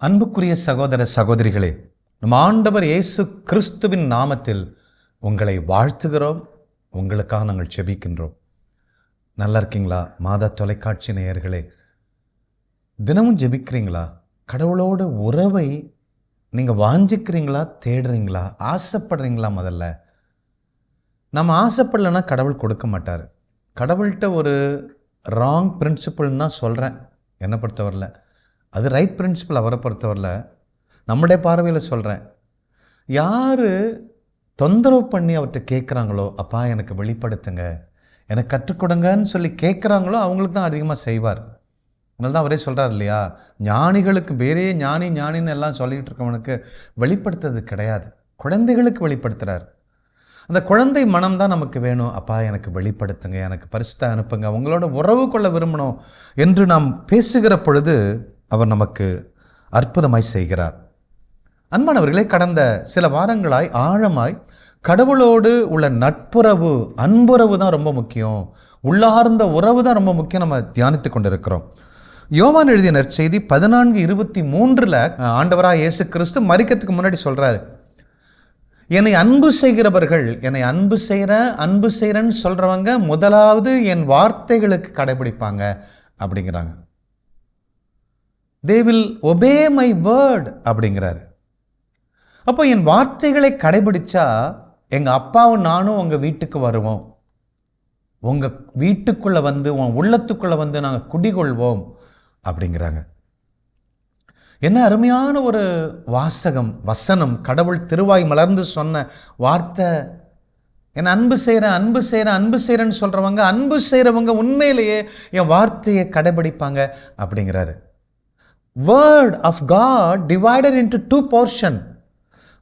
அன்புக்குரிய சகோதர சகோதரிகளே, நம் ஆண்டவர் இயேசு கிறிஸ்துவின் நாமத்தில் உங்களை வாழ்த்துகிறோம். உங்களுக்காக நாங்கள் செபிக்கின்றோம். நல்லா இருக்கீங்களா? மாதா தொலைக்காட்சி நேயர்களே, தினமும் ஜெபிக்கிறீங்களா? கடவுளோட உறவை நீங்கள் வாஞ்சிக்கிறீங்களா, தேடுறீங்களா, ஆசைப்படுறீங்களா? முதல்ல நம்ம ஆசைப்படலைன்னா கடவுள் கொடுக்க மாட்டார். கடவுள்கிட்ட ஒரு ராங் பிரின்சிபிள்னு தான் சொல்கிறேன். என்னை பொறுத்தவரையில் அது ரைட் பிரின்சிபல். அவரை பொறுத்தவரையில் நம்முடைய பார்வையில் சொல்கிறேன். யார் தொந்தரவு பண்ணி அவர்கிட்ட கேட்குறாங்களோ, அப்பா எனக்கு வெளிப்படுத்துங்க, எனக்கு கற்றுக்கொடுங்கன்னு சொல்லி கேட்குறாங்களோ அவங்களுக்கு தான் அதிகமாக செய்வார். அதனால தான் அவரே சொல்கிறார் இல்லையா, ஞானிகளுக்கு வேறே ஞானின்னு எல்லாம் சொல்லிகிட்டு இருக்கவனுக்கு வெளிப்படுத்துறது கிடையாது, குழந்தைகளுக்கு வெளிப்படுத்துகிறார். அந்த குழந்தை மனம் தான் நமக்கு வேணும். அப்பா எனக்கு வெளிப்படுத்துங்க, எனக்கு பரிசுத்த அனுப்புங்க, உங்களோட உறவு கொள்ள விரும்பணும் என்று நாம் பேசுகிற பொழுது அவர் நமக்கு அற்புதமாய் செய்கிறார். அன்பானவர்களே, கடந்த சில வாரங்களாய் ஆழமாய் கடவுளோடு உள்ள நட்புறவு, அன்புறவு தான் ரொம்ப முக்கியம், உள்ளார்ந்த உறவு தான் ரொம்ப முக்கியம் நம்ம தியானித்து கொண்டிருக்கிறோம். யோவான் எழுதிய நற்செய்தி 14:23 ஆண்டவராக இயேசு கிறிஸ்து மரிக்கிறதுக்கு முன்னாடி சொல்கிறாரு, என்னை அன்பு செய்கிறவர்கள், என்னை அன்பு செய்கிறேன்னு சொல்கிறவங்க முதலாவது என் வார்த்தைகளுக்கு கடைபிடிப்பாங்க அப்படிங்கிறாங்க. they will obey my word அப்படிங்கிறாரு. அப்போ என் வார்த்தைகளை கடைபிடிச்சா எங்கள் அப்பாவும் நானும் உங்கள் வீட்டுக்கு வருவோம், உங்கள் வீட்டுக்குள்ளே வந்து உன் உள்ளத்துக்குள்ளே வந்து நாங்கள் குடிகொள்வோம் அப்படிங்கிறாங்க. என்ன அருமையான ஒரு வாசகம், வசனம், கடவுள் திருவாய் மலர்ந்து சொன்ன வார்த்தை. என்னை அன்பு செய்கிறேன்னு சொல்கிறவங்க, அன்பு செய்கிறவங்க உண்மையிலேயே என் வார்த்தையை கடைபிடிப்பாங்க அப்படிங்கிறாரு. Word of God divided into 2 portion.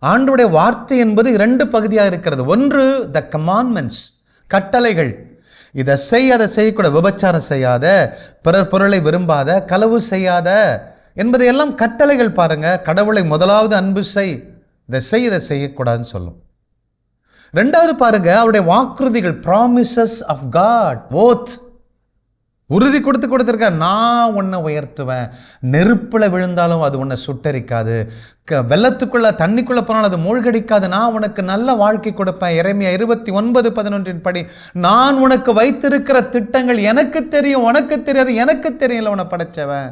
ஆண்டவருடைய வார்த்தை என்பது 2 பகுதியாக இருக்கிறது. ஒன்று the commandments, கட்டளைகள், இதை செய் அதை செய்யக்கூடாது, விபச்சாரம் செய்யாத, பிறர் பொருளை விரும்பாத, களவு செய்யாத என்பதையெல்லாம் கட்டளைகள். பாருங்க, கடவுளை முதலாவது அன்பு செய், இதை செய் இதை செய்யக்கூடாதுன்னு சொல்லும். ரெண்டாவது பாருங்க, அவருடைய வாக்குறுதிகள், ப்ராமிசஸ் ஆஃப் காட், ஓத், உறுதி கொடுத்துருக்க. நான் உன்னை உயர்த்துவேன், நெருப்பில் விழுந்தாலும் அது உன்னை சுட்டரிக்காது, வெள்ளத்துக்குள்ள தண்ணிக்குள்ளே போனாலும் அது மூழ்கடிக்காது, நான் உனக்கு நல்ல வாழ்க்கை கொடுப்பேன். எரேமியா 29:11 படி, நான் உனக்கு வைத்திருக்கிற திட்டங்கள் எனக்கு தெரியும், உனக்கு தெரியாது, எனக்கு தெரியல உன்னை படைச்சவன்.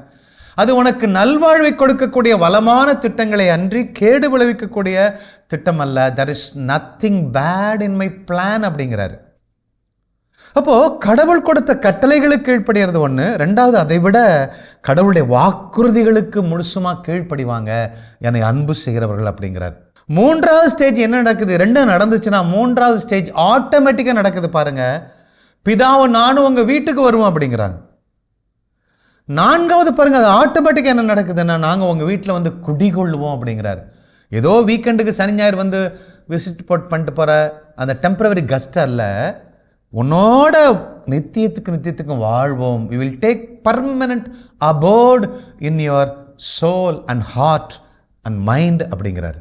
அது உனக்கு நல்வாழ்வை கொடுக்கக்கூடிய வளமான திட்டங்களை அன்றி கேடு விளைவிக்கக்கூடிய திட்டம் அல்ல. there is nothing bad in my plan அப்படிங்கிறாரு. அப்போ கடவுள் கொடுத்த கட்டளைகளுக்கு கீழ்ப்படிகிறது ஒன்று. ரெண்டாவது, அதை விட கடவுளுடைய வாக்குறுதிகளுக்கு முழுசுமா கீழ்ப்படிவாங்க என்னை அன்பு செய்கிறவர்கள் அப்படிங்கிறார். மூன்றாவது ஸ்டேஜ் என்ன நடக்குது? 2 நடந்துச்சுன்னா மூன்றாவது ஸ்டேஜ் ஆட்டோமேட்டிக்காக நடக்குது. பாருங்க, பிதாவும் நானும் உங்க வீட்டுக்கு வருவோம் அப்படிங்கிறாங்க. நான்காவது பாருங்க, அது ஆட்டோமேட்டிக்காக என்ன நடக்குதுன்னா, நாங்கள் உங்கள் வீட்டில் வந்து குடிகொள்வோம் அப்படிங்கிறார். ஏதோ வீக்கெண்டுக்கு சனி ஞாயிறு வந்து விசிட் பண்ணிட்டு போகிற அந்த டெம்பரவரி கெஸ்ட் அல்ல, உன்னோட நித்தியத்துக்கும் வாழ்வோம். we will take permanent abode in your soul and heart and mind அப்படிங்கிறார்.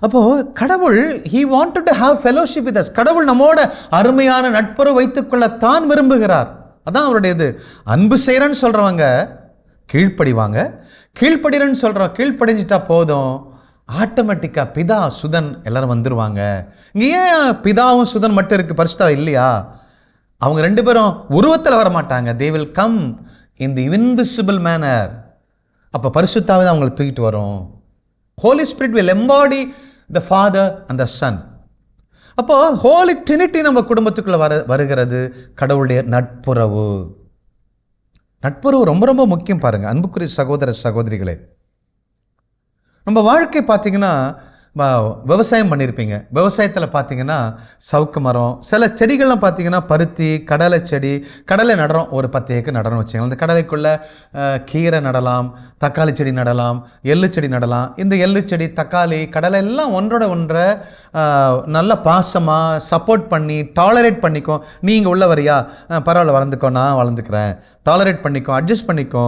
அப்போ கடவுள் he wanted to have fellowship with us. கடவுள் நம்மோட அருமையான நட்புறவு வைத்துக்கொள்ளத்தான் விரும்புகிறார். அதான் அவருடைய இது. அன்பு செய்கிறேன்னு சொல்கிறவங்க கீழ்ப்படிவாங்க, கீழ்ப்படிறேன்னு சொல்கிறோம், கீழ்ப்படிஞ்சிட்டா போதும், ஆட்டோமேட்டிக்காக பிதா சுதன் எல்லாரும் வந்துடுவாங்க. இங்கே ஏன் பிதாவும் சுதன் மட்டும் இருக்குது, பரிசுத்தா இல்லையா? அவங்க 2 பேரும் உருவத்தில் வர மாட்டாங்க. they will come in the invisible manner. அப்போ பரிசுத்தாவே தான் அவங்களை தூக்கிட்டு வரும். Holy Spirit will embody the Father and the Son. அப்போ ஹோலி ட்ரினிட்டி நம்ம குடும்பத்துக்குள்ள வருகிறது. கடவுளுடைய நட்புறவு ரொம்ப ரொம்ப முக்கியம். பாருங்க அன்புக்குரிய சகோதர சகோதரிகளே, நம்ம வாழ்க்கை பார்த்தீங்கன்னா, விவசாயம் பண்ணியிருப்பீங்க. விவசாயத்தில் பார்த்தீங்கன்னா சவுக்கு மரம், சில செடிகள்லாம் பார்த்தீங்கன்னா பருத்தி, கடலை செடி, கடலை நடுறோம், ஒரு 10 ஏக்கர் நடுறோம் வச்சுக்கலாம். அந்த கடலைக்குள்ளே கீரை நடலாம், தக்காளி செடி நடலாம், எள்ளு செடி நடலாம். இந்த எள்ளு செடி, தக்காளி, கடலை எல்லாம் ஒன்றோட ஒன்றை நல்ல பாசமாக சப்போர்ட் பண்ணி டாலரேட் பண்ணிக்கும். நீங்கள் உள்ள வரியா, பரவாயில்ல வளர்ந்துக்கோ, நான் வளர்ந்துக்கிறேன், டாலரேட் பண்ணிக்கோ, அட்ஜஸ்ட் பண்ணிக்கோ.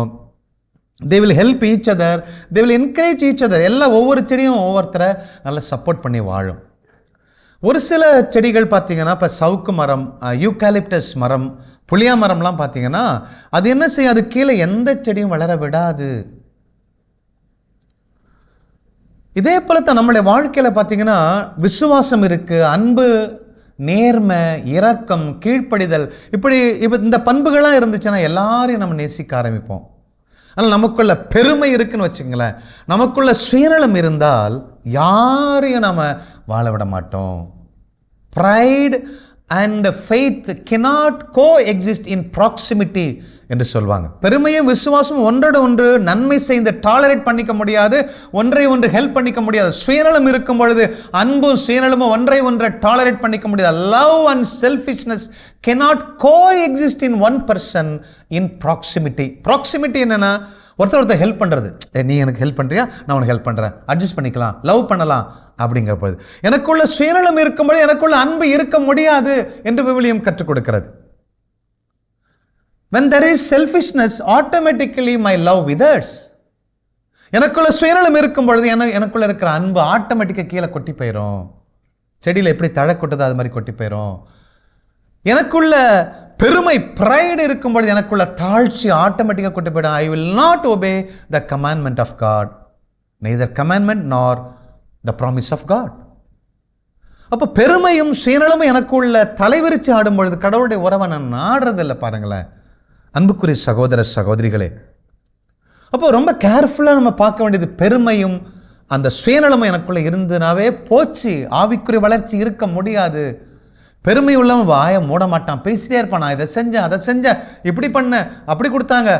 they will help each other, they will encourage each other. எல்லாம் ஒவ்வொரு செடியும் ஒவ்வொருத்தரை நல்லா சப்போர்ட் பண்ணி வாழும். ஒரு சில செடிகள் பார்த்தீங்கன்னா, இப்போ சவுக்கு மரம், யூகாலிப்டஸ் மரம், புளியா மரம்லாம் பார்த்தீங்கன்னா அது என்ன செய்யும், அது கீழே எந்த செடியும் வளர விடாது. இதே போல தான் நம்மளுடைய வாழ்க்கையில் பார்த்தீங்கன்னா விசுவாசம் இருக்குது, அன்பு, நேர்மை, இரக்கம், கீழ்ப்படிதல், இப்படி இந்த பண்புகளாக இருந்துச்சுன்னா எல்லாரையும் நம்ம நேசிக்க ஆரம்பிப்போம். ஆனால் நமக்குள்ள பெருமை இருக்குன்னு வச்சுங்களேன், நமக்குள்ள சுயநலம் இருந்தால் யாரையும் நாம் வாழ விட மாட்டோம். Pride and faith cannot coexist in proximity என்று சொல்வாங்க. பெருமையும் விசுவாசமும் ஒன்றோடு ஒன்று நன்மை செய்து டாலரேட் பண்ணிக்க முடியாது, ஒன்றை ஒன்று ஹெல்ப் பண்ணிக்க முடியாது. சுயநலம் இருக்கும் பொழுது அன்பும் சுயநலமும் ஒன்றை ஒன்றை டாலரேட் பண்ணிக்க முடியாது. Love and selfishness cannot coexist in one person in proximity. Proximity என்னன்னா ஒருத்தர் ஹெல்ப் பண்ணுறது. நீ எனக்கு ஹெல்ப் பண்ணுறியா, நான் உனக்கு ஹெல்ப் பண்ணுறேன், அட்ஜஸ்ட் பண்ணிக்கலாம், லவ் பண்ணலாம் அப்படிங்கிற பொழுது எனக்குள்ள சுயநலம் இருக்கும்போது எனக்குள்ள அன்பு இருக்க முடியாது என்று விவிலியம் கற்றுக் கொடுக்கிறது. When there is selfishness, automatically my love withers. எனக்குள்ள சுயநலம் இருக்கும் பொழுது எனக்குள்ள இருக்கிற அன்பு ஆட்டோமேட்டிக்காக கீழே கொட்டி போயிடும். செடியில் எப்படி தழை கொட்டுதோ அது மாதிரி கொட்டி போயிடும். எனக்குள்ள பெருமை, ப்ரைடு இருக்கும் பொழுது எனக்குள்ள தாழ்ச்சி ஆட்டோமேட்டிக்காக கொட்டி போயிடும். I will not obey the commandment of God, neither commandment nor the promise of God. அப்போ பெருமையும் சுயநலமும் எனக்குள்ள தலைவிரிச்சு ஆடும் பொழுது கடவுளுடைய உறவை நான் நாடுறதில்லை. பாருங்களேன் அன்புக்குரிய சகோதர சகோதரிகளே, அப்போ ரொம்ப கேர்ஃபுல்லாக நம்ம பார்க்க வேண்டியது, பெருமையும் அந்த சுயநலமும் எனக்குள்ளே இருந்துனாவே போச்சு, ஆவிக்குரிய வளர்ச்சி இருக்க முடியாது. பெருமை உள்ளவன் வாயை மூட மாட்டான், பேசிட்டே இருப்பான். நான் இதை செஞ்சேன், அதை செஞ்சேன், இப்படி பண்ணேன், அப்படி கொடுத்தாங்க,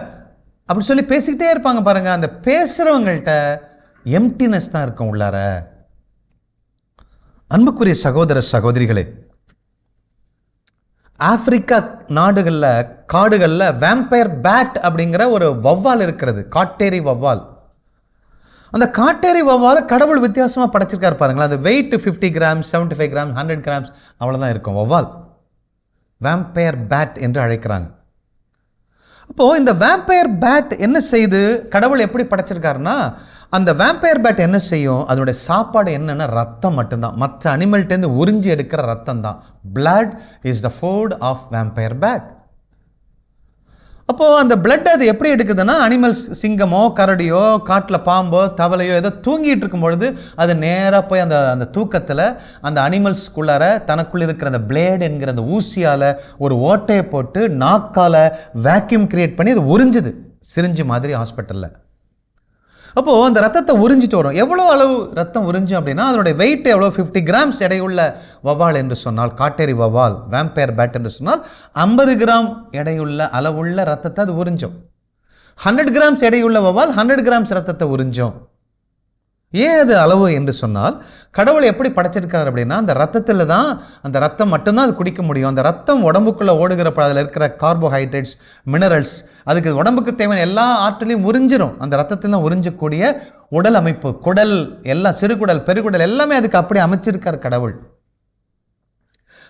அப்படி சொல்லி பேசிக்கிட்டே இருப்பாங்க. பாருங்க, அந்த பேசுகிறவங்கள்ட்ட எம்டினஸ் தான் இருக்கும் உள்ளார. அன்புக்குரிய சகோதர சகோதரிகளே, ஆப்பிரிக்கா நாடுகளில் காடுகளில் வேம்பயர் பேட் அப்படிங்கிற ஒரு வௌவால் இருக்கிறது, காட்டேரி வௌவால். அந்த காட்டேரி வௌவாலை கடவுள் வித்தியாசமாக படைச்சிருக்காரு பாருங்களேன். அந்த வெயிட் 50 கிராம்ஸ், 75 கிராம்ஸ், 100 கிராம்ஸ் அவ்வளோதான் இருக்கும் வௌவால். வேம்பயர் பேட் என்று அழைக்கிறாங்க. அப்போது இந்த வேம்பயர் பேட் என்ன செய்து கடவுள் எப்படி படைச்சிருக்காருன்னா, அந்த வேம்பயர் பேட் என்ன செய்யும், அதனுடைய சாப்பாடு என்னென்னா ரத்தம் மட்டும்தான். மற்ற அனிமல்கிட்டேருந்து உறிஞ்சி எடுக்கிற ரத்தம் தான். Blood is the food of vampire bat. அப்போது அந்த பிளட் அது எப்படி எடுக்குதுன்னா, அனிமல்ஸ், சிங்கமோ கரடியோ காட்டில் பாம்போ தவளையோ ஏதோ தூங்கிட்டு இருக்கும் பொழுது அது நேராக போய் அந்த தூக்கத்தில் அந்த அனிமல்ஸ்குள்ளார தனக்குள்ள இருக்கிற அந்த பிளேட் என்கிற அந்த ஊசியால் ஒரு ஓட்டையை போட்டு நாக்கால் வேக்யூம் கிரியேட் பண்ணி அது உறிஞ்சுது, சிரிஞ்சு மாதிரி ஹாஸ்பிட்டலில். அப்போது அந்த ரத்தத்தை உறிஞ்சிட்டு வரும். எவ்வளோ அளவு ரத்தம் உறிஞ்சும் அப்படின்னா அதனுடைய வெயிட் எவ்வளோ, 50 கிராம்ஸ் எடையுள்ள வௌவால் என்று சொன்னால், காட்டேரி வௌவால் வேம்பயர் பேட் என்று சொன்னால் 50 கிராம் எடையுள்ள அளவுள்ள ரத்தத்தை அது உறிஞ்சும். 100 கிராம்ஸ் எடையுள்ள வௌவால் 100 கிராம்ஸ் ரத்தத்தை உறிஞ்சும். ஏன் அது அளவு என்று சொன்னால், கடவுள் எப்படி படைச்சிருக்கிறார் அப்படின்னா, அந்த ரத்தத்தில் தான், அந்த ரத்தம் மட்டும்தான் அது குடிக்க முடியும். அந்த ரத்தம் உடம்புக்குள்ளே ஓடுகிறப்ப அதில் இருக்கிற கார்போஹைட்ரேட்ஸ், மினரல்ஸ், அதுக்கு உடம்புக்கு தேவையான எல்லா ஆற்றலையும் உறிஞ்சிரும். அந்த ரத்தத்தில் தான் உறிஞ்சக்கூடிய உடல் அமைப்பு, குடல் எல்லாம், சிறுகுடல், பெருகுடல் எல்லாமே அதுக்கு அப்படி அமைச்சிருக்கார் கடவுள்.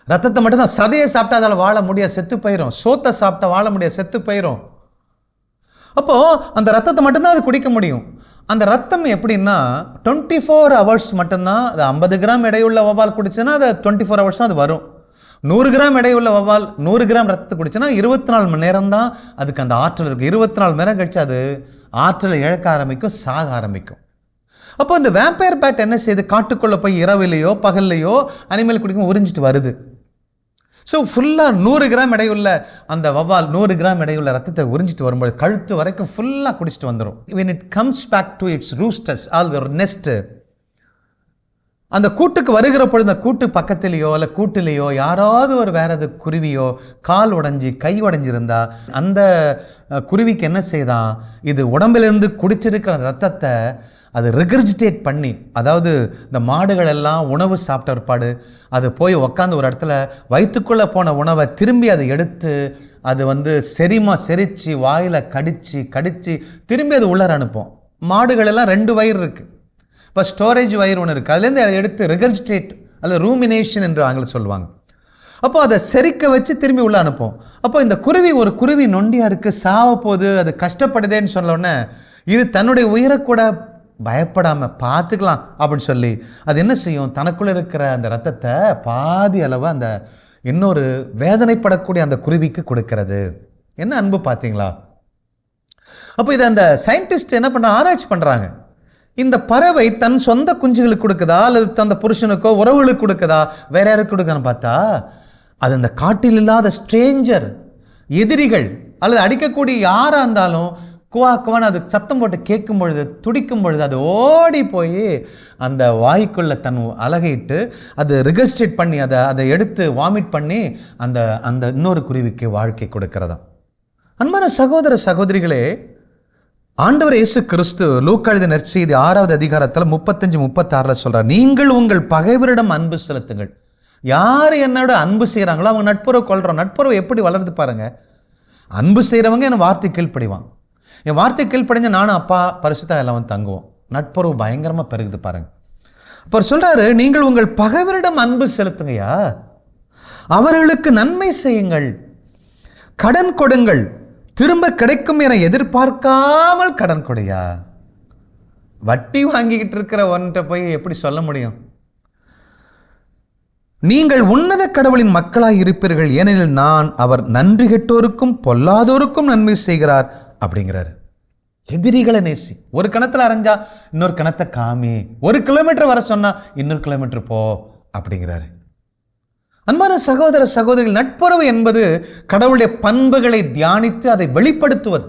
ரத்தத்தை மட்டும்தான், சதையை சாப்பிட்டா அதால் வாழ முடியாது, செத்து போயிடும். சோத்தை சாப்பிட்டா வாழ முடியாது, செத்து போயிடும். அப்போது அந்த ரத்தத்தை மட்டும்தான் அது குடிக்க முடியும். அந்த ரத்தம் எப்படின்னா 24 ஹவர்ஸ் மட்டும்தான். அது 50 கிராம் எடையுள்ள வௌவால் குடிச்சுன்னா அது 24 ஹவர்ஸ் தான் அது வரும். 100 கிராம் எடையுள்ள வௌவால் 100 கிராம் ரத்தத்தை குடிச்சுன்னா 24 மணி நேரம் தான் அதுக்கு அந்த ஆற்றல் இருக்குது. 24 மணி நேரம் கழிச்சு அது ஆற்றலை இழக்க ஆரம்பிக்கும், சாக ஆரம்பிக்கும். அப்போ இந்த வேம்பயர் பேட் என்ன செய்யுது, காட்டுக்குள்ளே போய் இரவிலையோ பகல்லையோ அனிமல் குடிக்கும் உறிஞ்சிட்டு வருது. ஸோ ஃபுல்லாக 100 கிராம் எடையுள்ள அந்த வௌவால் 100 கிராம் எடையுள்ள ரத்தத்தை உறிஞ்சிட்டு வரும்போது கழுத்து வரைக்கும் ஃபுல்லாக குடிச்சிட்டு வந்துடும். when it comes back to its roosters or the nest, அந்த கூட்டுக்கு வருகிற பொழுது அந்த கூட்டு பக்கத்துலேயோ இல்லை கூட்டிலேயோ யாராவது ஒரு வேற எது குருவியோ கால் உடஞ்சி கை உடஞ்சிருந்தா அந்த குருவிக்கு என்ன செய்தான், இது உடம்பிலிருந்து குடிச்சிருக்கிற அந்த ரத்தத்தை அது ரெகர்ஜிடேட் பண்ணி, அதாவது இந்த மாடுகள் எல்லாம் உணவு சாப்பிட்ட பிற்பாடு அது போய் உக்காந்து ஒரு இடத்துல வயிற்றுக்குள்ளே போன உணவை திரும்பி அதை எடுத்து அது செரிச்சு வாயில் கடிச்சு திரும்பி அது உள்ளார அனுப்போம். மாடுகள் எல்லாம் 2 வயிறு இருக்குது. இப்போ ஸ்டோரேஜ் வயிறு ஒன்று இருக்குது, அதுலேருந்து அதை எடுத்து ரெகர்ஜிடேட் அல்லது ரூமினேஷன் என்று ஆங்கிலம் சொல்லுவாங்க. அப்போ அதை செரிக்க வச்சு திரும்பி உள்ளே அனுப்போம். அப்போ இந்த ஒரு குருவி நொண்டியாக இருக்குது, சாவ போது, அது கஷ்டப்படுதேன்னு சொன்னோடனே இது தன்னுடைய உயிரை கூட பயப்படாமல் பார்த்துக்கலாம் அப்படின்னு சொல்லி அது என்ன செய்யும், தனக்குள்ளே இருக்கிற அந்த ரத்தத்தை பாதி அளவு அந்த இன்னொரு வேதனைப்படக்கூடிய அந்த குருவிக்கு கொடுக்கிறது. என்ன அன்பு பார்த்தீங்களா? அப்போ இதை அந்த சயின்டிஸ்ட் என்ன பண்ணுறாங்க, ஆராய்ச்சி பண்ணுறாங்க. இந்த பறவை தன் சொந்த குஞ்சுகளுக்கு கொடுக்குதா அல்லது தந்த புருஷனுக்கோ உறவுகளுக்கு கொடுக்குதா, வேற யாருக்கு கொடுக்குதான்னு பார்த்தா அது அந்த காட்டில் இல்லாத ஸ்ட்ரேஞ்சர், எதிரிகள் அல்லது அடிக்கக்கூடிய யாராக இருந்தாலும் குவா குவான்னு அது சத்தம் போட்டு கேட்கும் பொழுது, துடிக்கும் பொழுது அது ஓடி போய் அந்த வாய்க்குள்ளே தன் அலகையிட்டு அது ரிகஸ்ட்ரேட் பண்ணி அதை எடுத்து வாமிட் பண்ணி அந்த அந்த இன்னொரு குருவிக்கு வாழ்க்கை கொடுக்கிறதா. அன்பான சகோதர சகோதரிகளே, ஆண்டவர் இயேசு கிறிஸ்து லூக்கா எழுதிய நற்செய்தி 6வது அதிகாரத்தில் 35-36 சொல்றார், நீங்கள் உங்கள் பகைவரிடம் அன்பு செலுத்துங்கள். யார் என்னோட அன்பு செய்கிறாங்களோ அவங்க நட்புறவு கொள்கிறோம். நட்புறவு எப்படி வளருது பாருங்க. அன்பு செய்கிறவங்க என் வார்த்தை கீழ்ப்படிவான், என் வார்த்தை கீழ்ப்படிஞ்ச நானும் அப்பா பரிசுத்தா எல்லாம் வந்து தங்குவோம். நட்புறவு பயங்கரமாக பெருகுது பாருங்க. அப்போ சொல்றாரு, நீங்கள் உங்கள் பகைவரிடம் அன்பு செலுத்துங்கய்யா, அவர்களுக்கு நன்மை செய்யுங்கள், கடன் கொடுங்கள், திரும்ப கிடைக்கும் என எதிர்பார்க்காமல் கடன் கொடையா. வட்டி வாங்கிக்கிட்டு இருக்கிற ஒன்றை போய் எப்படி சொல்ல முடியும்? நீங்கள் உன்னத கடவுளின் மக்களாய் இருப்பீர்கள், ஏனெனில் நான் அவர் நன்றி கெட்டோருக்கும் பொல்லாதோருக்கும் நன்மை செய்கிறார் அப்படிங்கிறார். எதிரிகளை நேசி. ஒரு கணத்தில் அரைஞ்சா இன்னொரு கணத்தை காமி, 1 கிலோமீட்டர் வர சொன்னா இன்னொரு கிலோமீட்டர் போ அப்படிங்கிறாரு. அன்பான சகோதர சகோதரிகள், நட்புறவு என்பது கடவுளுடைய பண்புகளை தியானித்து அதை வெளிப்படுத்துவது.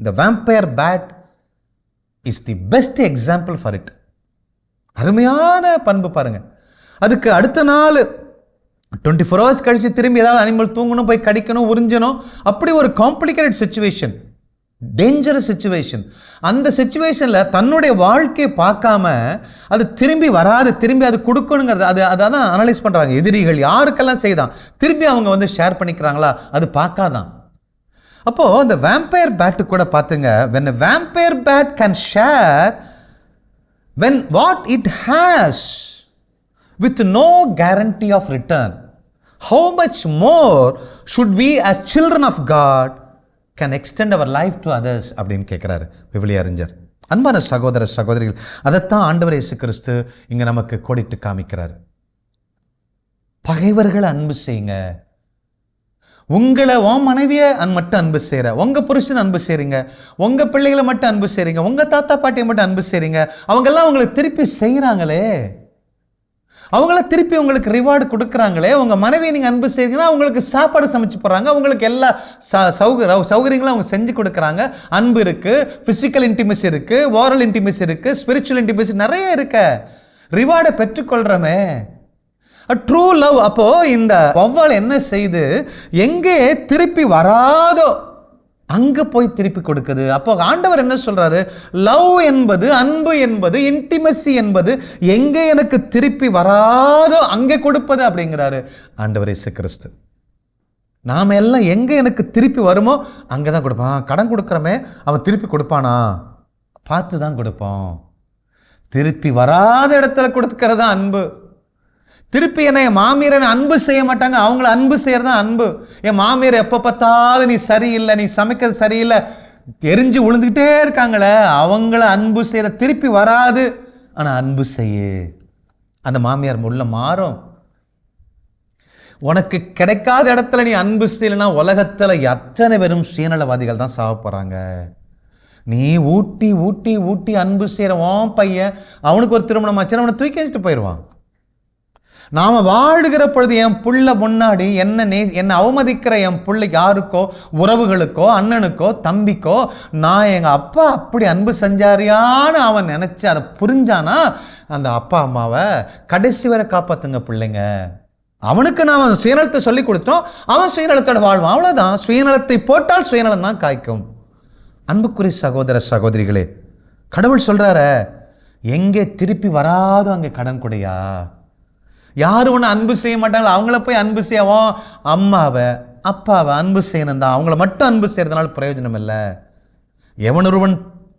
இந்த vampire bat is the best example for it. அருமையான பண்பு பாருங்க. அதுக்கு அடுத்த நாள் 24 hours கழிச்சு திரும்பி ஏதாவது அனிமல் தூங்கணும், போய் கடிக்கணும், உறிஞ்சணும். அப்படி ஒரு காம்ப்ளிகேட்டட் சிச்சுவேஷன், டேஞ்சரஸ் சிச்சுவேஷன். அந்த சிச்சுவேஷனில் தன்னுடைய வாழ்க்கையை பார்க்காம அது திரும்பி வராது, திரும்பி அது கொடுக்கணுங்கிறது அதான் அனலைஸ் பண்ணுறாங்க. எதிரிகள் யாருக்கெல்லாம் செய்தான் திரும்பி அவங்க வந்து ஷேர் பண்ணிக்கிறாங்களா, அது பார்க்காதான். அப்போது அந்த வேம்பயர் பேட்டு கூட பார்த்துங்க, when a vampire bat can share when what it has with no guarantee of return, how much more should we as children of God can extend our life to others அப்படின்னு கேட்குறாரு விவிலிய அறிஞர். அன்பான சகோதர சகோதரிகள், அதைத்தான் ஆண்டவர் இயேசு கிறிஸ்து இங்கே நமக்கு கோடிட்டு காமிக்கிறார். பகைவர்களை அன்பு செய்யுங்க. உங்களை உன் மனைவியை மட்டும் அன்பு செய்கிற, உங்கள் புருஷன் அன்பு செய்கிறீங்க, உங்கள் பிள்ளைகளை மட்டும் அன்பு செய்கிறீங்க, உங்கள் தாத்தா பாட்டியை மட்டும் அன்பு செய்கிறீங்க, அவங்கெல்லாம் உங்களுக்கு திருப்பி செய்கிறாங்களே, அவங்கள திருப்பி உங்களுக்கு ரிவார்டு கொடுக்குறாங்களே. உங்கள் மனைவியை நீங்கள் அன்பு செய்கிறீங்கன்னா அவங்களுக்கு சாப்பாடு சமைச்சு போடுறாங்க, அவங்களுக்கு எல்லா சௌகரியங்களும் அவங்க செஞ்சு கொடுக்குறாங்க. அன்பு இருக்குது, ஃபிசிக்கல் இன்டிமேசி இருக்குது, ஓரல் இன்டிமேசி இருக்குது, ஸ்பிரிச்சுவல் இன்டிமேசி நிறைய இருக்க. ரிவார்டை பெற்றுக்கொள்கிறோமே, ட்ரூ லவ். அப்போது இந்த வௌவால் என்ன செய்து எங்கே திருப்பி வராதோ அங்கே போய் திருப்பி கொடுக்குது. அப்போ ஆண்டவர் என்ன சொல்றாரு? லவ் என்பது, அன்பு என்பது, இன்டிமசி என்பது எங்கே எனக்கு திருப்பி வராதோ அங்கே கொடுப்பது அப்படிங்கிறாரு ஆண்டவர் இயேசு கிறிஸ்து. நாம் எல்லாம் எங்கே எனக்கு திருப்பி வருமோ அங்கே தான் கொடுப்பான். கடன் கொடுக்குறமே அவன் திருப்பி கொடுப்பானா பார்த்து தான் கொடுப்போம். திருப்பி வராத இடத்துல கொடுக்கிறது தான் அன்பு. திருப்பி என்னை என் மாமியாரை அன்பு செய்ய மாட்டாங்க, அவங்கள அன்பு செய்யறது தான் அன்பு. என் மாமியார் எப்போ பார்த்தாலும் நீ சரியில்லை, நீ சமைக்கிறது சரியில்லை, எரிஞ்சு விழுந்துக்கிட்டே இருக்காங்களே, அவங்கள அன்பு செய்யற திருப்பி வராது. ஆனால் அன்பு செய்ய அந்த மாமியார் உள்ள மாறும். உனக்கு கிடைக்காத இடத்துல நீ அன்பு செய்யலைன்னா உலகத்தில் எத்தனை பேரும் சுயநலவாதிகள் தான் சாவ போகிறாங்க. நீ ஊட்டி ஊட்டி ஊட்டி அன்பு செய்கிற உன் பையன் அவனுக்கு ஒரு திருமணம் ஆச்சுன்னா அவனை தூக்கி வச்சுட்டு போயிடுவான். நாம் வாழுகிற பொழுது என் புள்ள முன்னாடி என்னை அவமதிக்கிற என் பிள்ளை யாருக்கோ, உறவுகளுக்கோ, அண்ணனுக்கோ, தம்பிக்கோ, நான் எங்கள் அப்பா அப்படி அன்பு செஞ்சாரியான்னு அவன் நினச்சி அதை புரிஞ்சானா அந்த அப்பா அம்மாவை கடைசி வரை காப்பாற்றுங்க பிள்ளைங்க. அவனுக்கு நாம் சுயநலத்தை சொல்லி கொடுத்தோம், அவன் சுயநலத்தோட வாழ்வான், அவ்வளோதான். சுயநலத்தை போட்டால் சுயநலம் தான் காய்க்கும். அன்புக்குரிய சகோதர சகோதரிகளே, கடவுள் சொல்கிறார எங்கே திருப்பி வராதோ அங்கே கடன் கொடையா. யாரும் ஒன்று அன்பு செய்ய மாட்டாங்களோ அவங்கள போய் அன்பு செய்யவும், அம்மாவை அப்பாவை அன்பு செய்யணும் தான், அவங்கள மட்டும் அன்பு செய்கிறதுனால பிரயோஜனம் இல்லை. எவனொருவன்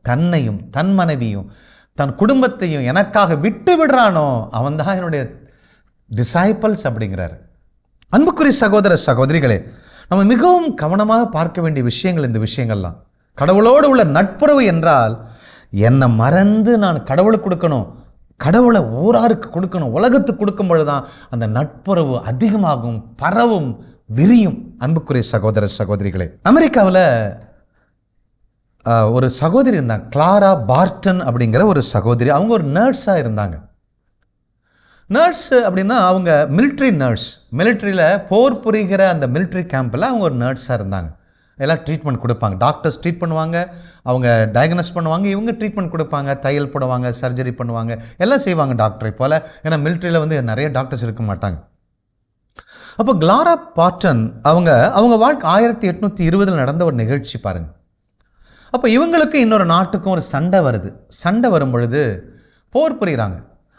தன்னையும் தன் மனைவியும் தன் குடும்பத்தையும் எனக்காக விட்டு விடுறானோ அவன் தான் என்னுடைய டிசைபிள்ஸ் அப்படிங்கிறார். அன்புக்குரிய சகோதர சகோதரிகளே, நம்ம மிகவும் கவனமாக பார்க்க வேண்டிய விஷயங்கள் இந்த விஷயங்கள்லாம். கடவுளோடு உள்ள நட்புறவு என்றால் என்னை மறந்து நான் கடவுளுக்கு கொடுக்கணும், கடவுளை ஊராருக்கு கொடுக்கணும், உலகத்துக்கு கொடுக்கும் பொழுதுதான் அந்த நட்புறவு அதிகமாகும், பரவும், விரியும். அன்புக்குரிய சகோதர சகோதரிகளே, அமெரிக்காவில் ஒரு சகோதரி இருந்தாங்க, கிளாரா பார்டன் அப்படிங்கிற ஒரு சகோதரி. அவங்க ஒரு நர்ஸாக இருந்தாங்க. நர்ஸ் அப்படின்னா அவங்க மிலிட்ரி நர்ஸ். மிலிட்ரியில் போர் புரிகிற அந்த மிலிட்ரி கேம்பில் அவங்க ஒரு நர்ஸாக இருந்தாங்க. எல்லாம் ட்ரீட்மெண்ட் கொடுப்பாங்க. டாக்டர்ஸ் ட்ரீட் பண்ணுவாங்க, அவங்க டயக்னோஸ் பண்ணுவாங்க, இவங்க ட்ரீட்மெண்ட் கொடுப்பாங்க, தையல் போடுவாங்க, சர்ஜரி பண்ணுவாங்க, எல்லாம் செய்வாங்க டாக்டரை போல். ஏன்னா மிலிட்ரியில் வந்து நிறைய டாக்டர்ஸ் இருக்க மாட்டாங்க. அப்போ கிளாரா பார்டன் அவங்க வாழ்க்கை 1820 நடந்த ஒரு நிகழ்ச்சி பாருங்கள். அப்போ இவங்களுக்கு இன்னொரு நாட்டுக்கும் ஒரு சண்டை வருது. சண்டை வரும் பொழுது போர் புரிகிறாங்க.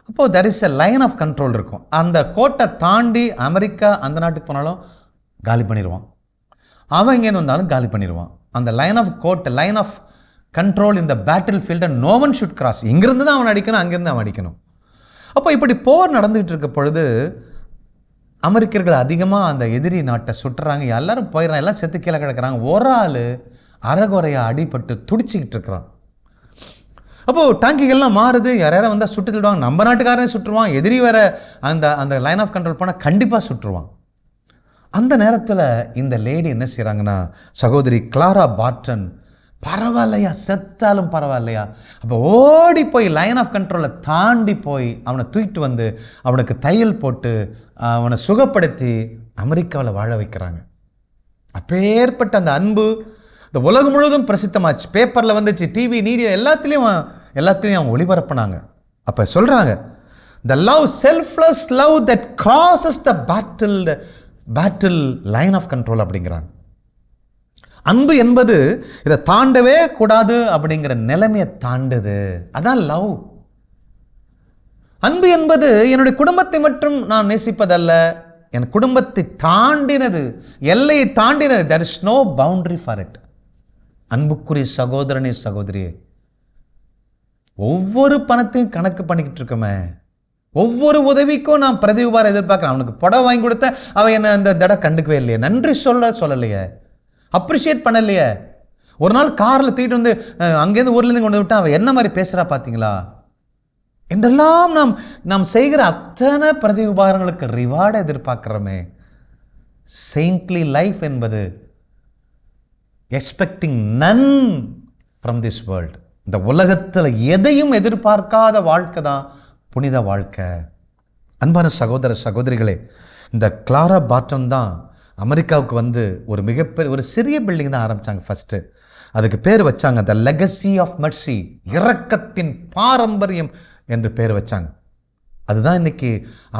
அப்போது there is a line of control இருக்கும். அந்த கோட்டை தாண்டி அமெரிக்கா அந்த நாட்டுக்கு போனாலும் காலி பண்ணிடுவான், அவன் இங்கேருந்து வந்தாலும் காலி பண்ணிடுவான். அந்த line of line of control இந்த பேட்டில் ஃபீல்டை நோ ஒன் ஷுட் கிராஸ். இங்கிருந்து தான் அவன் அடிக்கணும், அங்கேருந்து அவன் அடிக்கணும். அப்போ இப்படி போர் நடந்துகிட்டு இருக்க பொழுது அமெரிக்கர்கள் அதிகமாக அந்த எதிரி நாட்டை சுட்டுறாங்க. எல்லாரும் போயிடறாங்க, எல்லாம் செத்து கீழே கிடக்கிறாங்க. ஒரு ஆள் அரைகுறையாக அடிபட்டு துடிச்சிக்கிட்டு இருக்கிறான். அப்போது டாங்கிகள்லாம் மாறுது, யாராவது வந்தால் சுட்டு தள்ளுவாங்க. நம்ம நாட்டுக்காரனே சுட்டுருவான், எதிரி வேற அந்த லைன் ஆஃப் கண்ட்ரோல் போனால் கண்டிப்பாக சுட்டுருவான். அந்த நேரத்தில் இந்த லேடி என்ன செய்கிறாங்கன்னா, சகோதரி கிளாரா பார்டன், பரவாயில்லையா, செத்தாலும் பரவாயில்லையா, அப்போ ஓடி போய் லைன் ஆஃப் கண்ட்ரோலை தாண்டி போய் அவனை தூக்கிட்டு வந்து அவனுக்கு தையல் போட்டு அவனை சுகப்படுத்தி அமெரிக்காவில் வாழ வைக்கிறாங்க. அப்பேற்பட்ட அந்த அன்பு இந்த உலகம் முழுவதும் பிரசித்தமாச்சு. பேப்பரில் வந்துச்சு, டிவி மீடியா எல்லாத்துலேயும் அவங்க ஒளிபரப்புனாங்க. அப்போ சொல்கிறாங்க, the love, selfless love that crosses the battle line of control அப்படிங்கிறாங்க. அன்பு என்பது இதை தாண்டவே கூடாது அப்படிங்கிற நிலைமையை தாண்டுது. அதான் லவ். அன்பு என்பது என்னுடைய குடும்பத்தை மட்டும் நான் நேசிப்பதல்ல, என் குடும்பத்தை தாண்டினது, எல்லையை தாண்டினது. there is no boundary for it. அன்புக்குரிய சகோதரனே சகோதரியே, ஒவ்வொரு பணத்தையும் கணக்கு பண்ணிக்கிட்டு இருக்கோமே, ஒவ்வொரு உதவிக்கும் நான் பிரதி உபாரம் எதிர்பார்க்கிறேன். அவனுக்கு புடவை வாங்கி கொடுத்த அவன் என்ன இந்த தடவை கண்டுக்கவே இல்லையே, நன்றி சொல்லலையே, அப்ரிஷியேட் பண்ணலையே. ஒரு நாள் காரில் தூக்கிட்டு வந்து அங்கேருந்து ஊர்லேருந்து கொண்டு விட்டு அவன் என்ன மாதிரி பேசுகிறா பார்த்தீங்களா என்றெல்லாம் நாம் செய்கிற அத்தனை பிரதி உபாரங்களுக்கு ரிவார்டை எதிர்பார்க்கிறோமே. செயின்ட்லி லைஃப் என்பது expecting none from this world. இந்த உலகத்தில் எதையும் எதிர்பார்க்காத வாழ்க்கை தான் புனித வாழ்க்கை. அன்பான சகோதர சகோதரிகளே, இந்த கிளாரா பார்டன் தான் அமெரிக்காவுக்கு வந்து ஒரு மிகப்பெரிய ஒரு சிறிய பில்டிங் தான் ஆரம்பித்தாங்க ஃபஸ்ட்டு. அதுக்கு பேர் வச்சாங்க த லெகசி ஆஃப் மெர்சி, இரக்கத்தின் பாரம்பரியம் என்று பேர் வச்சாங்க. அதுதான் இன்னைக்கு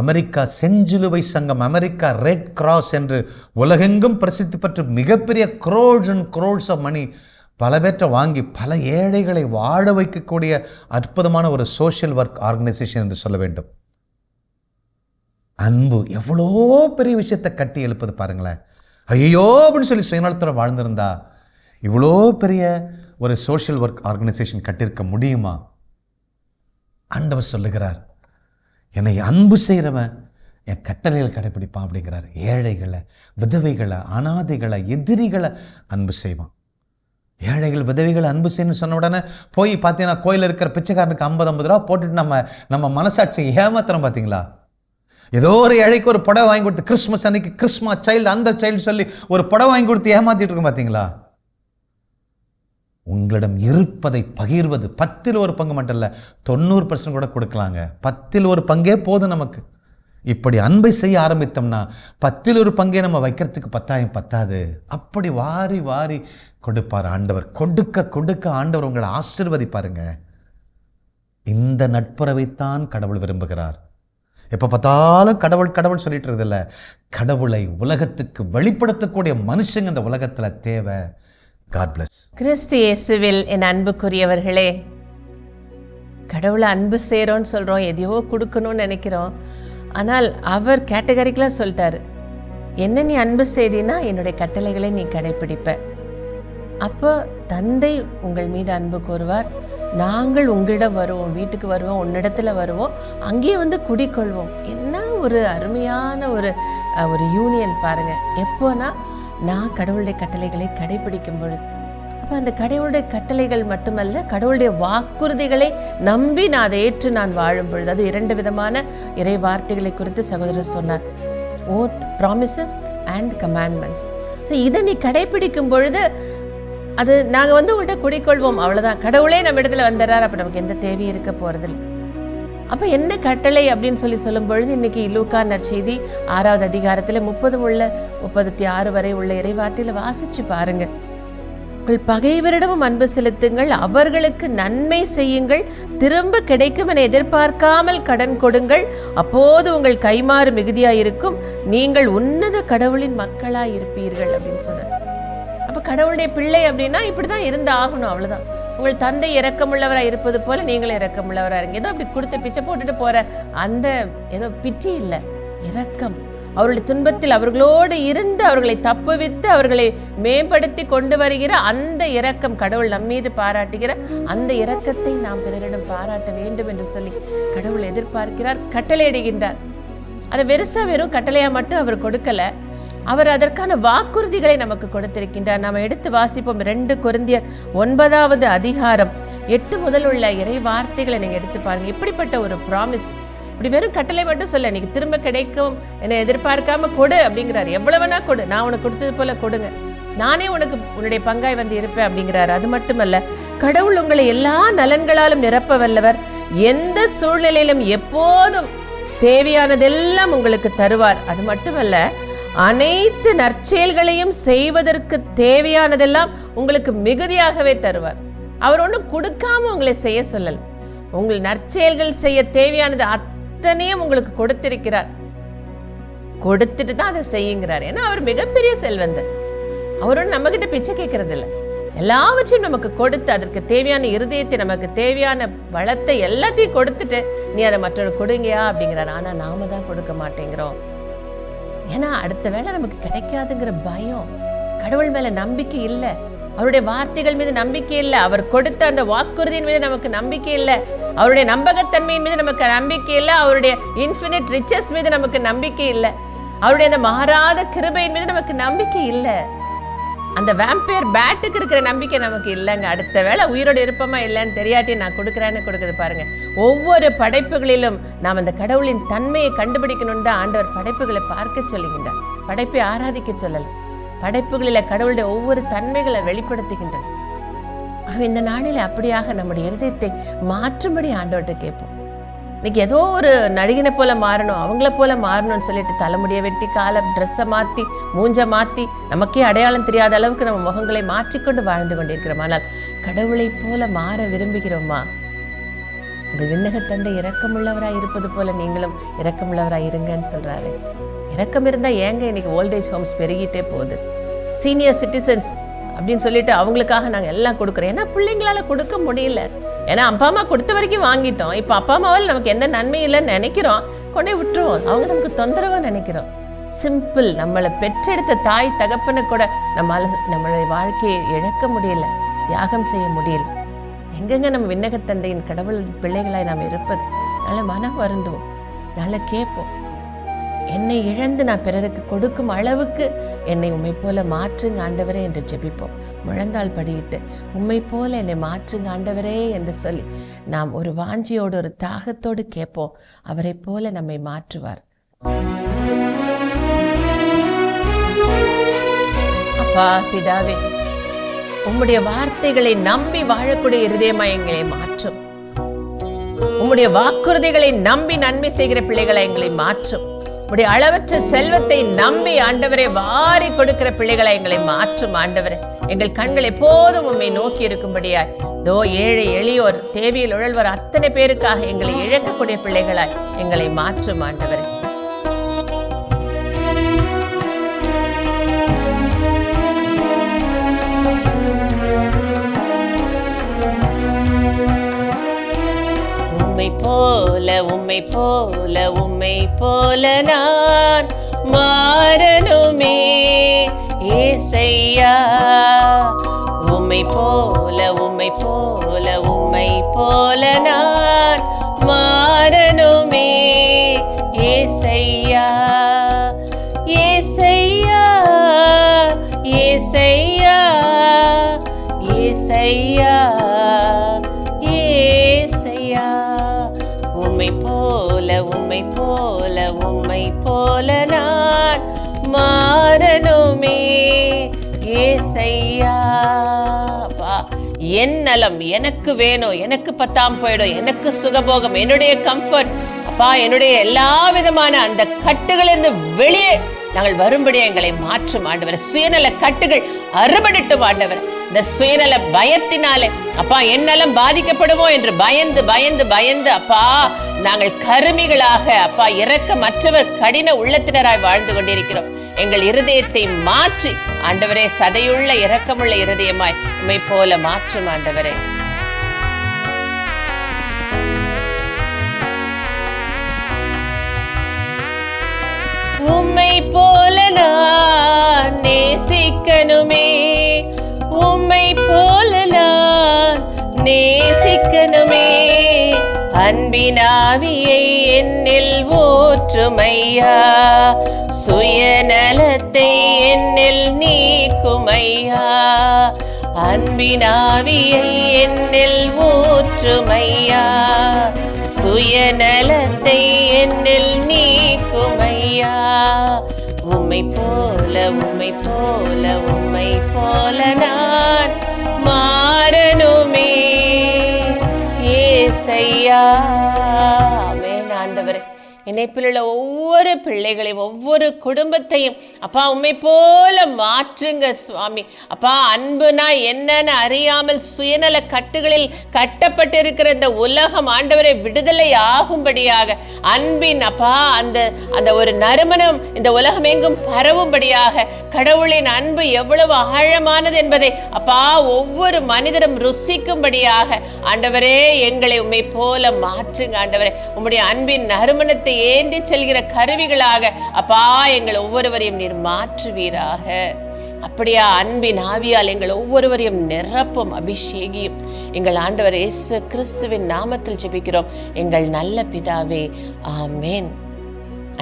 அமெரிக்கா செஞ்சிலுவை சங்கம், அமெரிக்கா ரெட் கிராஸ் என்று உலகெங்கும் பிரசித்தி பெற்று மிகப்பெரிய crores and crores of money பல பேற்றை வாங்கி பல ஏழைகளை வாழ வைக்கக்கூடிய அற்புதமான ஒரு சோஷியல் ஒர்க் ஆர்கனைசேஷன் என்று சொல்ல வேண்டும். அன்பு எவ்வளோ பெரிய விஷயத்தை கட்டி எழுப்பது பாருங்களேன். ஐயோ அப்படின்னு சொல்லி சுயநலத்தோட வாழ்ந்திருந்தா இவ்வளோ பெரிய ஒரு சோஷியல் ஒர்க் ஆர்கனைசேஷன் கட்டியிருக்க முடியுமா? ஆண்டவர் சொல்லுகிறார், என்னை அன்பு செய்கிறவன் என் கட்டளைகளை கடைப்பிடிப்பான் அப்படிங்கிறார். ஏழைகளை, விதவைகளை, அனாதைகளை, எதிரிகளை அன்பு செய்வான். ஏழைகள், விதவைகளை அன்பு செய்யணும்னு சொன்ன உடனே போய் பார்த்தீங்கன்னா கோயிலில் இருக்கிற பிச்சைக்காரனுக்கு 50 ரூபா போட்டுட்டு நம்ம மனசாட்சியை ஏமாத்துறோம் பார்த்தீங்களா? ஏதோ ஒரு ஏழைக்கு ஒரு புடவை வாங்கி கொடுத்து கிறிஸ்மஸ் அன்னைக்கு கிறிஸ்மஸ் சைல்டு அந்த சைல்டு சொல்லி ஒரு புடவை வாங்கி கொடுத்து ஏமாத்திட்டு இருக்கோம் பார்த்தீங்களா? உங்களிடம் இருப்பதை பகிர்வது 10ல் 1 பங்கு மட்டும் இல்லை, 90% கூட கொடுக்கலாங்க. 10ல் 1 பங்கே போதும் நமக்கு. இப்படி அன்பை செய்ய ஆரம்பித்தோம்னா 10ல் 1 பங்கே நம்ம வைக்கிறதுக்கு பத்தாது. அப்படி வாரி வாரி கொடுப்பார் ஆண்டவர். கொடுக்க கொடுக்க ஆண்டவர் உங்களை ஆசீர்வதிப்பாருங்க. இந்த நட்புறவைத்தான் கடவுள் விரும்புகிறார். எப்போ பார்த்தாலும் கடவுள் கடவுள் சொல்லிட்டு இருக்குதில்ல, கடவுளை உலகத்துக்கு வெளிப்படுத்தக்கூடிய மனுஷங்க இந்த உலகத்தில் தேவை. God bless. கிறிஸ்து இயேசுவில் என் அன்புக்குரியவர்களே, கடவுளை அன்பு செய்கிறோன்னு சொல்கிறோம், எதையோ கொடுக்கணும்னு நினைக்கிறோம். ஆனால் அவர் கேட்டகரிக்கலாக சொல்லிட்டார், என்ன நீ அன்பு செய்தினா என்னுடைய கட்டளைகளை நீ கடைப்பிடிப்ப. அப்போ தந்தை உங்கள் மீது அன்பு கூறுவார், நாங்கள் உங்களிடம் வருவோம், வீட்டுக்கு வருவோம், உன்னிடத்தில் வருவோம், அங்கேயே வந்து குடிக்கொள்வோம். என்ன ஒரு அருமையான ஒரு யூனியன் பாருங்கள். எப்போனா நான் கடவுளுடைய கட்டளைகளை கடைபிடிக்கும் பொழுது. அப்போ அந்த கடவுளுடைய கட்டளைகள் மட்டுமல்ல, கடவுளுடைய வாக்குறுதிகளை நம்பி நான் அதை ஏற்று நான் வாழும் பொழுது, அது 2 விதமான இறை வார்த்தைகளை குறித்து சகோதரர் சொன்னார், oath promises and commandments. So இதை நீ கடைபிடிக்கும் பொழுது அது நாங்கள் வந்து உங்கள்கிட்ட குடிக்கொள்வோம், அவ்வளோதான். கடவுளே நம்ம இடத்துல வந்துடுறாரு, அப்போ நமக்கு எந்த தேவையும் இருக்க போகிறதில்ல. அப்போ என்ன கட்டளை அப்படின்னு சொல்லும் பொழுது இன்னைக்கு லூக்கா நற்செய்தி 6வது அதிகாரத்தில் 30-36 வரை உள்ள இறைவார்த்தையில் வாசிச்சு பாருங்க. உங்கள் பகைவரிடமும் அன்பு செலுத்துங்கள், அவர்களுக்கு நன்மை செய்யுங்கள், திரும்ப கிடைக்கும் என எதிர்பார்க்காமல் கடன் கொடுங்கள், அப்போது உங்கள் கைமாறு மிகுதியாயிருக்கும், நீங்கள் உன்னத கடவுளின் மக்களாய் இருப்பீர்கள் அப்படின்னு சொல்றாரு. அப்போ கடவுளுடைய பிள்ளை அப்படின்னா இப்படிதான் இருந்து ஆகணும், அவ்வளவுதான். உங்கள் தந்தை இரக்கமுள்ளவராக இருப்பது போல நீங்களும் இரக்கமுள்ளவராக இருங்க. ஏதோ அப்படி கொடுத்து பிச்சை போட்டுட்டு போற அந்த ஏதோ பிச்சை இல்லை, இரக்கம். அவருடைய துன்பத்தில் அவர்களோடு இருந்து அவர்களை தப்புவித்து அவர்களை மேம்படுத்தி கொண்டு வருகிற அந்த இரக்கம், கடவுள் நம்மீது பாராட்டுகிற அந்த இரக்கத்தை நாம் பிறரிடம் பாராட்ட வேண்டும் என்று சொல்லி கடவுள் எதிர்பார்க்கிறார், கட்டளையிடுகின்றார். அதை வெறும் கட்டளையா மட்டும் அவர் கொடுக்கல, அவர் அதற்கான வாக்குறுதிகளை நமக்கு கொடுத்திருக்கின்றார். நாம் எடுத்து வாசிப்போம். 2 கொரிந்தியர் 9வது அதிகாரம் 8 முதல் உள்ள இறை வார்த்தைகளை நீங்க எடுத்து பாருங்க. இப்படிப்பட்ட ஒரு ப்ராமிஸ், இப்படி வெறும் கட்டளை மட்டும் சொல்ல, நீங்க திரும்ப கிடைக்கும் என்னை எதிர்பார்க்காம கொடு அப்படிங்கிறார். எவ்வளவுனா கொடு, நான் உனக்கு கொடுத்தது போல கொடுங்க, நானே உனக்கு உன்னுடைய பங்காய் வந்து இருப்பேன் அப்படிங்கிறார். அது மட்டுமல்ல, கடவுள் உங்களை எல்லா நலன்களாலும் நிரப்ப வல்லவர், எந்த சூழ்நிலையிலும் எப்போதும் தேவையானதெல்லாம் உங்களுக்கு தருவார். அது மட்டுமல்ல, அனைத்து நற்செயல்களையும் செய்வதற்கு தேவையானதெல்லாம் உங்களுக்கு மிகுதியாகவே தருவார். அவர் ஒன்றும் கொடுக்காம உங்களை செய்ய சொல்லல, உங்கள் நற்செயல்கள் செய்ய தேவையானது அத்தனையும் உங்களுக்கு கொடுத்திருக்கிறார். கொடுத்துட்டு தான் அதை செய்யுங்கிறார். ஏன்னா அவர் மிகப்பெரிய செல்வந்தர். அவர் ஒன்றும் நம்ம கிட்ட பிச்சை கேட்கறது இல்லை, எல்லாவற்றையும் நமக்கு கொடுத்து அதற்கு தேவையான இருதயத்தை, நமக்கு தேவையான வளத்தை எல்லாத்தையும் கொடுத்துட்டு நீ அதை மற்றொரு கொடுங்கயா அப்படிங்கிறார். ஆனா நாம தான் கொடுக்க மாட்டேங்கிறோம். ஏன்னா அடுத்த வேளை நமக்கு கிடைக்காதுங்கிற பயம், கடவுள் மேல நம்பிக்கை இல்லை, அவருடைய வார்த்தைகள் மீது நம்பிக்கை இல்லை, அவர் கொடுத்த அந்த வாக்குறுதியின் மீது நமக்கு நம்பிக்கை இல்லை, அவருடைய நம்பகத்தன்மையின் மீது நமக்கு நம்பிக்கை இல்லை, அவருடைய இன்ஃபினிட் ரிச்சஸ் மீது நமக்கு நம்பிக்கை இல்லை, அவருடைய அந்த மாறாத கிருபையின் மீது நமக்கு நம்பிக்கை இல்லை. அந்த வேம்பயர் பேட்டுக்கு இருக்கிற நம்பிக்கை நமக்கு இல்லைங்க. அடுத்த வேளை உயிரோடு இருப்போமா இல்லைன்னு தெரியாட்டி நான் கொடுக்குறேன்னு கொடுக்குது பாருங்க. ஒவ்வொரு படைப்புகளிலும் நாம் அந்த கடவுளின் தன்மையை கண்டுபிடிக்கணும்னு தான் ஆண்டவர் படைப்புகளை பார்க்க சொல்லுகின்றார். படைப்பை ஆராதிக்க சொல்லல, படைப்புகளில் கடவுளுடைய ஒவ்வொரு தன்மைகளை வெளிப்படுத்துகின்றன. ஆக இந்த நாளில் அப்படியாக நம்முடைய இருதயத்தை மாற்றும்படி ஆண்டவர்கிட்ட கேட்போம். இன்னைக்கு ஏதோ ஒரு நடிகனை போல மாறணும், அவங்கள போல மாறணும்னு சொல்லிட்டு தலைமுடியை வெட்டி, காலை ட்ரெஸ்ஸை மாற்றி, மூஞ்ச மாற்றி, நமக்கே அடையாளம் தெரியாத அளவுக்கு நம்ம முகங்களை மாற்றிக்கொண்டு வாழ்ந்து கொண்டிருக்கிறோம். ஆனால் கடவுளை போல மாற விரும்புகிறோமா? உங்கள் விண்ணக தந்தை இரக்கமுள்ளவராய் இருப்பது போல நீங்களும் இரக்கமுள்ளவராய் இருங்கன்னு சொல்றாரு. இரக்கம் இருந்தால் ஏங்க இன்னைக்கு ஓல்டேஜ் ஹோம்ஸ் பெருகிட்டே போகுது. சீனியர் சிட்டிசன்ஸ் அப்படின்னு சொல்லிட்டு அவங்களுக்காக நாங்கள் எல்லாம் கொடுக்குறோம். ஏன்னா பிள்ளைங்களால கொடுக்க முடியல, ஏன்னா அப்பா அம்மா கொடுத்த வரைக்கும் வாங்கிட்டோம். இப்போ அப்பா அம்மாவால் நமக்கு எந்த நன்மையும் இல்லைன்னு நினைக்கிறோம், கொண்டே விட்டுருவோம். அவங்க நமக்கு தொந்தரவாக நினைக்கிறோம். சிம்பிள், நம்மளை பெற்றெடுத்த தாய் தகப்பனை கூட நம்மளுடைய வாழ்க்கையை இழக்க முடியல, தியாகம் செய்ய முடியல. எங்கெங்க நம்ம விண்ணகத்தந்தையின் கடவுள் பிள்ளைகளாய் நாம் இருப்பது? நல்ல மனம் வருந்துவோம், நல்லா கேட்போம். என்னை இழந்து நான் பிறருக்கு கொடுக்கும் அளவுக்கு என்னை உம்மை போல மாற்றுங்க ஆண்டவரே என்று ஜெபிப்போம். முழந்தாள் படியிட்டு உம்மை போல என்னை மாற்றுங்க ஆண்டவரே என்று சொல்லி நாம் ஒரு வாஞ்சியோடு, ஒரு தாகத்தோடு கேட்போம். அவரை போல நம்மை மாற்றுவார். அப்பா பிதாவே, உம்முடைய வார்த்தைகளை நம்பி வாழக்கூடிய இருதயமாய் எங்களை மாற்றும். உம்முடைய வாக்குறுதிகளை நம்பி நன்மை செய்கிற பிள்ளைகளை எங்களை மாற்றும். உடைய அளவற்ற செல்வத்தை நம்பி ஆண்டவரை வாரி கொடுக்கிற பிள்ளைகளை எங்களை மாற்றும் ஆண்டவரே. எங்கள் கண்கள் எப்போதும் உம்மை நோக்கி இருக்கும்படியாய், தோ ஏழை எளியோர் தேவையில் உழல்வர் அத்தனை பேருக்காக எங்களை இழக்கக்கூடிய பிள்ளைகளாய் எங்களை மாற்றும் ஆண்டவரே. உம்மை போல உம்மை போல நான் மாறணுமே ஏசையா. உம்மை போல உம்மை போல உம்மை போல நான் மாறணுமே ஏசையா. ஏசையா ஏசையா ஏசையா ஏசையா. உம்மை போல உம்மை போல உம்மை போல நான் மாறணுமே ஏசையா. அப்பா, என் நலம் எனக்கு வேணும், எனக்கு பத்தாம் போயிடும், எனக்கு சுகபோகம், என்னுடைய கம்ஃபர்ட் அப்பா, என்னுடைய எல்லா விதமான அந்த கட்டுகளிலிருந்து வெளியே நாங்கள் வரும்படி எங்களை மாற்றும் ஆண்டவர். சுயநல கட்டுகள் அறுபடட்டும் ஆண்டவர். இந்த சுயநல பயத்தினாலே அப்பா என் நலம் பாதிக்கப்படுமோ என்று பயந்து பயந்து பயந்து அப்பா நாங்கள் கருமிகளாக அப்பா இரக்கமற்றவர் கடின உள்ளத்தினராய் வாழ்ந்து கொண்டிருக்கிறோம். எங்கள் இருதயத்தை மாற்றி ஆண்டவரே சதையுள்ள இரக்கமுள்ள இருதயமாய் உம்மை போல மாற்றும் ஆண்டவரே. உம்மை போல நான் நேசிக்கணுமே, உம்மை போல நான் நேசிக்கணுமே, அன்பினாவியை என்னில் ஊற்றுமையா, சுயநலத்தை என்னில் நீக்குமையா, அன்பினாவியை என்னில் ஊற்றுமையா, சுயநலத்தை என்னில் நீக்குமையா. உம்மை போல உம்மை போல உம்மை போல நான் மாறணுமே ஏசையா. ஆமென் ஆண்டவரே. இணைப்பில் உள்ள ஒவ்வொரு பிள்ளைகளையும் ஒவ்வொரு குடும்பத்தையும் அப்பா உம்மை போல மாற்றுங்க சுவாமி. அப்பா அன்புனா என்னன்னு அறியாமல் சுயநல கட்டுகளில் கட்டப்பட்டிருக்கிற இந்த உலகம் ஆண்டவரை விடுதலை ஆகும்படியாக அன்பின் அப்பா அந்த ஒரு நறுமணம் இந்த உலகம் எங்கும் பரவும்படியாக கடவுளின் அன்பு எவ்வளவு ஆழமானது என்பதை அப்பா ஒவ்வொரு மனிதரும் ருசிக்கும்படியாக ஆண்டவரே எங்களை உம்மை போல மாற்றுங்க ஆண்டவரே. உம்முடைய அன்பின் நறுமணத்தை ஏந்தி செல்கிற கருவிகளாக அப்பா எங்கள் ஒவ்வொருவரையும் நீர் மாற்றுவீராக. அப்படியா அன்பின் ஆவியால் எங்கள் ஒவ்வொருவரையும் நிரப்பும் அபிஷேகியும். எங்கள் ஆண்டவர் இயேசு கிறிஸ்துவின் நாமத்தில் ஜெபிக்கிறோம் எங்கள் நல்ல பிதாவே, ஆமேன்.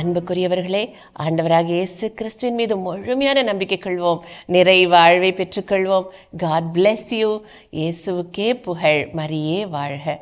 அன்புக்குரியவர்களே, ஆண்டவராக இயேசு கிறிஸ்துவின் மீது முழுமையான நம்பிக்கை கொள்வோம், நிறை வாழ்வை பெற்றுக்கொள்வோம். God bless you. இயேசுவுக்கே புகழ், மரியே வாழ்க.